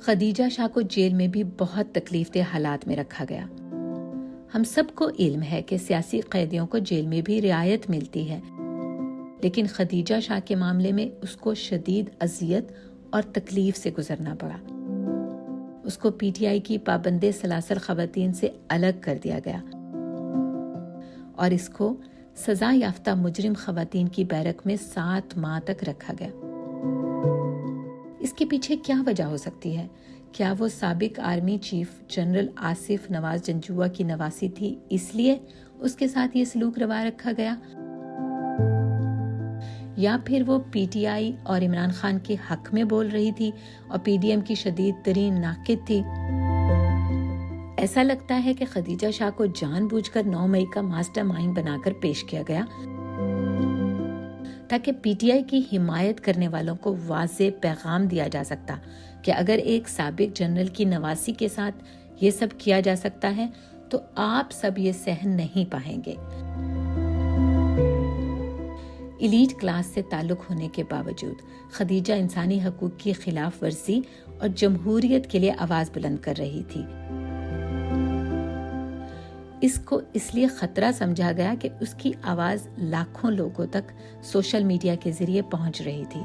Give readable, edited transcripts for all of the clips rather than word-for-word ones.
خدیجہ شاہ کو جیل میں بھی بہت تکلیف دہ حالات میں رکھا گیا۔ ہم سب کو علم ہے کہ سیاسی قیدیوں کو جیل میں بھی رعایت ملتی ہے، لیکن خدیجہ شاہ کے معاملے میں اس کو شدید اذیت اور تکلیف سے گزرنا پڑا۔ اس کو پی ٹی آئی کی پابند سلاسل خواتین سے الگ کر دیا گیا اور اس کو سزا یافتہ مجرم خواتین کی بیرک میں 7 ماہ تک رکھا گیا۔ اس کے پیچھے کیا وجہ ہو سکتی ہے؟ کیا وہ سابق آرمی چیف جنرل آصف نواز جنجوعہ کی نواسی تھی، اس لیے اس کے ساتھ یہ سلوک روا رکھا گیا؟ یا پھر وہ پی ٹی آئی اور عمران خان کے حق میں بول رہی تھی اور پی ڈی ایم کی شدید ترین ناقد تھی؟ ایسا لگتا ہے کہ خدیجہ شاہ کو جان بوجھ کر 9 مئی کا ماسٹر مائنڈ بنا کر پیش کیا گیا تاکہ پی ٹی آئی کی حمایت کرنے والوں کو واضح پیغام دیا جا سکتا کہ اگر ایک سابق جنرل کی نواسی کے ساتھ یہ سب کیا جا سکتا ہے تو آپ سب یہ سہن نہیں پائیں گے۔ ایلیٹ کلاس سے تعلق ہونے کے باوجود خدیجہ انسانی حقوق کی خلاف ورزی اور جمہوریت کے لیے آواز بلند کر رہی تھی۔ اس کو اس لیے خطرہ سمجھا گیا کہ اس کی آواز لاکھوں لوگوں تک سوشل میڈیا کے ذریعے پہنچ رہی تھی۔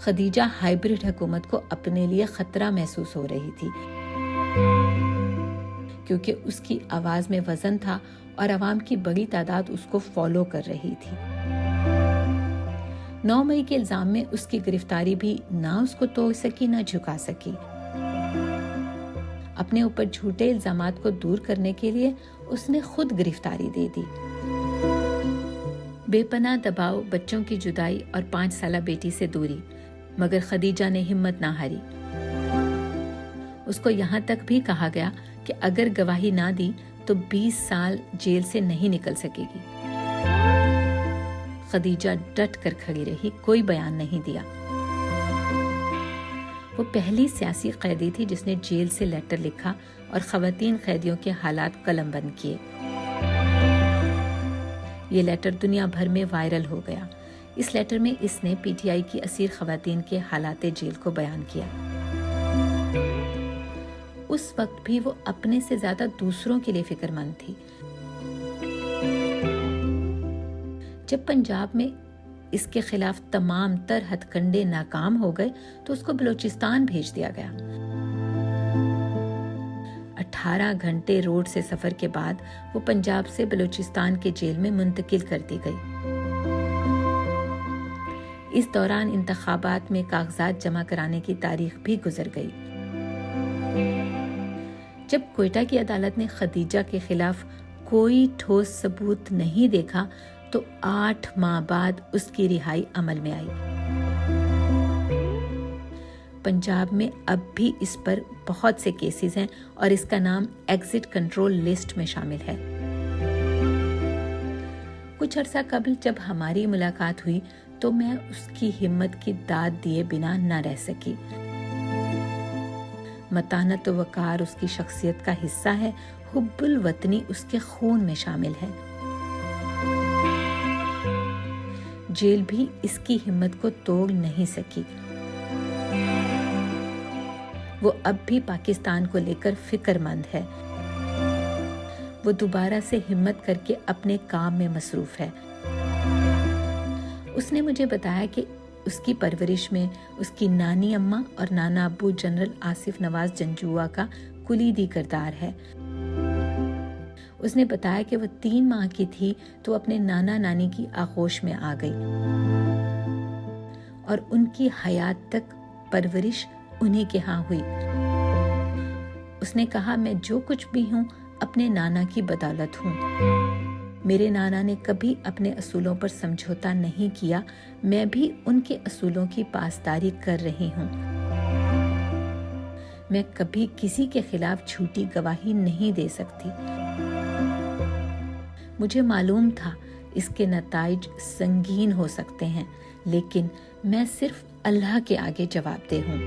خدیجہ ہائبرڈ حکومت کو اپنے لیے خطرہ محسوس ہو رہی تھی کیونکہ اس کی آواز میں وزن تھا اور عوام کی بڑی تعداد اس کو فالو کر رہی تھی۔ 9 مئی کے الزام میں اس کی گرفتاری بھی نہ اس کو توڑ سکی نہ جھکا سکی۔ اپنے اوپر جھوٹے الزامات کو دور کرنے کے لیے اس نے خود گرفتاری دے دی۔ بے پناہ دباؤ، بچوں کی جدائی اور 5 سالہ بیٹی سے دوری، مگر خدیجہ نے ہمت نہ ہاری۔ اس کو یہاں تک بھی کہا گیا کہ اگر گواہی نہ دی تو 20 سال جیل سے نہیں نکل سکے گی۔ خدیجہ ڈٹ کر کھڑی رہی، کوئی بیان نہیں دیا۔ وہ پہلی سیاسی قیدی تھی جس نے جیل سے لیٹر لکھا اور خواتین قیدیوں کے حالات قلم بند کیے۔ یہ لیٹر دنیا بھر میں وائرل ہو گیا۔ اس لیٹر میں اس نے پی ٹی آئی کی اسیر خواتین کے حالات جیل کو بیان کیا۔ اس وقت بھی وہ اپنے سے زیادہ دوسروں کے لیے فکر مند تھی۔ جب پنجاب میں اس کے خلاف تمام تر ہتھ کنڈے ناکام ہو گئے تو اس کو بلوچستان بھیج دیا گیا۔ 18 گھنٹے روڈ سے سفر کے بعد وہ پنجاب سے بلوچستان کے جیل میں منتقل کر دی گئی۔ اس دوران انتخابات میں کاغذات جمع کرانے کی تاریخ بھی گزر گئی۔ جب کوئٹہ کی عدالت نے خدیجہ کے خلاف کوئی ٹھوس ثبوت نہیں دیکھا تو 8 ماہ بعد اس کی رہائی عمل میں آئی۔ پنجاب میں اب بھی اس پر بہت سے کیسز ہیں اور اس کا نام ایگزٹ کنٹرول لسٹ میں شامل ہے۔ کچھ عرصہ قبل جب ہماری ملاقات ہوئی تو میں اس کی ہمت کی داد دیے بنا نہ رہ سکی۔ متانت و وقار اس کی شخصیت کا حصہ ہے، حب الوطنی اس کے خون میں شامل ہے۔ جیل بھی اس کی ہمت کو توڑ نہیں سکی۔ وہ اب بھی پاکستان کو لے کر فکر مند ہے۔ وہ دوبارہ سے ہمت کر کے اپنے کام میں مصروف ہے۔ اس نے مجھے بتایا کہ اس کی پرورش میں اس کی نانی اماں اور نانا ابو جنرل آصف نواز جنجوعہ کا کلیدی کردار ہے۔ اس نے بتایا کہ وہ 3 ماہ کی تھی تو اپنے نانا نانی کی آغوش میں آ گئی اور ان کی حیات تک پرورش انہی کے ہاں ہوئی۔ اس نے کہا میں جو کچھ بھی ہوں اپنے نانا کی بدولت ہوں۔ میرے نانا نے کبھی اپنے اصولوں پر سمجھوتا نہیں کیا، میں بھی ان کے اصولوں کی پاسداری کر رہی ہوں۔ میں کبھی کسی کے خلاف جھوٹی گواہی نہیں دے سکتی۔ مجھے معلوم تھا اس کے نتائج سنگین ہو سکتے ہیں، لیکن میں صرف اللہ کے آگے جواب دہ ہوں۔